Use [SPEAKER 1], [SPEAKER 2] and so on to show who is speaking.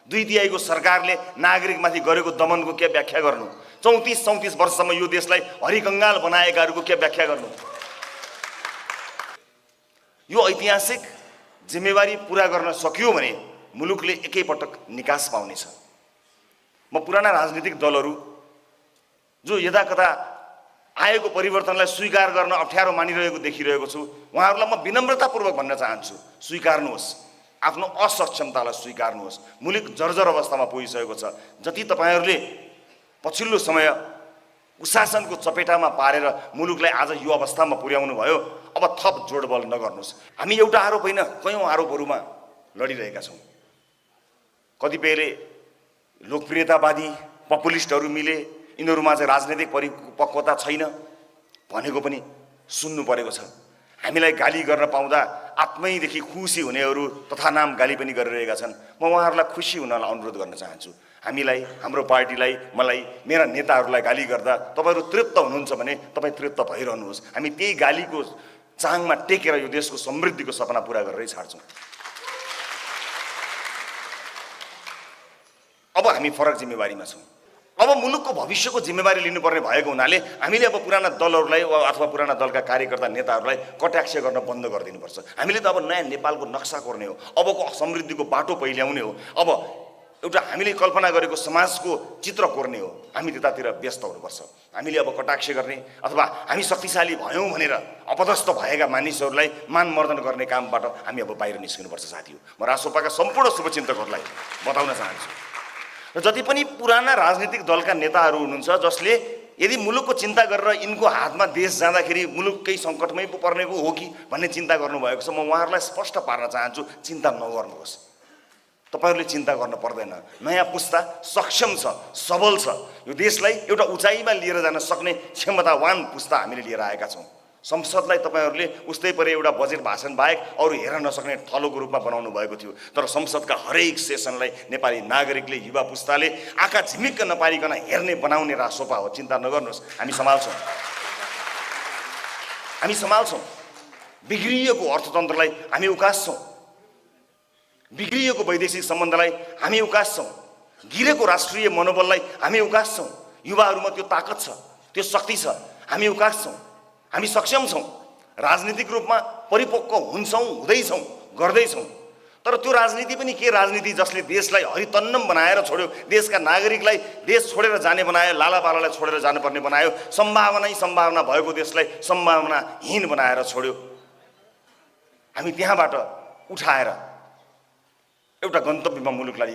[SPEAKER 1] 2/3 सरकारले नागरिकमाथि गरेको दमनको के व्याख्या गर्नु? 34 वर्षसम्म यो देशलाई हरिकङ्गाल बनाएकाहरूको के व्याख्या गर्नु? यो ऐतिहासिक जिम्मेवारी पूरा गर्न सकियो भने मुलुकले एकैपटक निकास पाउनेछ। म पुराना राजनीतिक दलहरू जो यदाकदा आएको परिवर्तनलाई स्वीकार गर्न अप्ठ्यारो मानिरहेको देखिरहेको छु, उहाँहरूलाई म विनम्रतापूर्वक भन्न चाहन्छु, स्वीकार्नुहोस्, आफ्नो असक्षमतालाई स्वीकार्नुहोस्। मुलुक जर्जर अवस्थामा पुगिसकेको छ। जति तपाईहरूले पछिल्लो समय कुशासनको चपेटामा पारेर मुलुकलाई आज यो अवस्थामा पुर्याउनु भयो, अब थप जोडबल नगर्नुहोस्। हामी एउटा आरोप होइन, कयौँ आरोपहरूमा लडिरहेका छौँ। कतिपयले लोकप्रियतावादी पपुलिस्टहरू मिले, यिनीहरूमा चाहिँ राजनैतिक परिपक्वता छैन भनेको पनि सुन्नु परेको छ। हामीलाई गाली गर्न पाउँदा आत्मैदेखि खुसी हुनेहरू तथा नाम गाली पनि गरिरहेका छन्। म उहाँहरूलाई खुसी हुनलाई अनुरोध गर्न चाहन्छु। हामीलाई, हाम्रो पार्टीलाई, मलाई, मेरा नेताहरूलाई गाली गर्दा तपाईँहरू तृप्त हुनुहुन्छ भने तपाईँ तृप्त भइरहनुहोस्। हामी त्यही गालीको चाङमा टेकेर यो देशको समृद्धिको सपना पुरा गरेरै छाड्छौँ। अब हामी फरक जिम्मेवारीमा छौँ। अब मुलुकको भविष्यको जिम्मेवारी लिनुपर्ने भएको हुनाले हामीले अब पुराना दलहरूलाई अथवा पुराना दलका कार्यकर्ता नेताहरूलाई कटाक्ष गर्न बन्द गरिदिनुपर्छ। हामीले त अब नयाँ नेपालको नक्सा कोर्ने हो, अबको समृद्धिको बाटो पहिल्याउने हो, अब एउटा हामीले कल्पना गरेको समाजको चित्र कोर्ने हो। हामी त्यतातिर व्यस्त हुनुपर्छ। हामीले अब कटाक्ष गर्ने अथवा हामी शक्तिशाली भयौँ भनेर अपदस्थ भएका मानिसहरूलाई मानमर्दन गर्ने कामबाट हामी अब बाहिर निस्किनुपर्छ। साथीहरू, म रासोपाका सम्पूर्ण शुभचिन्तकहरूलाई बताउन चाहन्छु र जति पनि पुराना राजनीतिक दलका नेताहरू हुनुहुन्छ जसले यदि मुलुकको चिन्ता गरेर यिनको हातमा देश जाँदाखेरि मुलुक केही सङ्कटमै पो पर्नेको हो कि भन्ने चिन्ता गर्नुभएको छ, म उहाँहरूलाई स्पष्ट पार्न चाहन्छु, चिन्ता नगर्नुहोस्। तपाईहरूले चिन्ता गर्न पर्दैन। नयाँ पुस्ता सक्षम छ, सबल छ। यो देशलाई एउटा उचाइमा लिएर जान सक्ने क्षमतावान पुस्ता हामीले लिएर आएका छौँ। संसदलाई तपाईँहरूले उस्तै परे एउटा बजेट भाषण बाहेक अरू हेर्न नसक्ने थलोको रूपमा बनाउनु भएको थियो। तर संसदका हरेक सेसनलाई नेपाली नागरिकले, युवा पुस्ताले आँखा झिमिक्क नपारिकन हेर्ने बनाउने रासोपा हो। चिन्ता नगर्नुहोस्, हामी सम्हाल्छौँ। हामी सम्हाल्छौँ। बिग्रिएको अर्थतन्त्रलाई हामी उकास्छौँ। बिग्रिएको वैदेशिक सम्बन्धलाई हामी उकास्छौँ। गिरेको राष्ट्रिय मनोबललाई हामी उकास्छौँ। युवाहरूमा त्यो ताकत छ, त्यो शक्ति छ, हामी उकास्छौँ। हामी सक्षम छौँ। राजनीतिक रूपमा परिपक्व हुन्छौँ, हुँदैछौँ, गर्दैछौँ। तर त्यो राजनीति पनि के राजनीति जसले देशलाई हरितन्नम बनाएर छोड्यो, देशका नागरिकलाई देश छोडेर जाने बनायो, लालापालालाई छोडेर जानुपर्ने बनायो, सम्भावना भएको देशलाई सम्भावनाहीन बनाएर छोड्यो। हामी त्यहाँबाट उठाएर एउटा गन्तव्यमा मुलुकलाई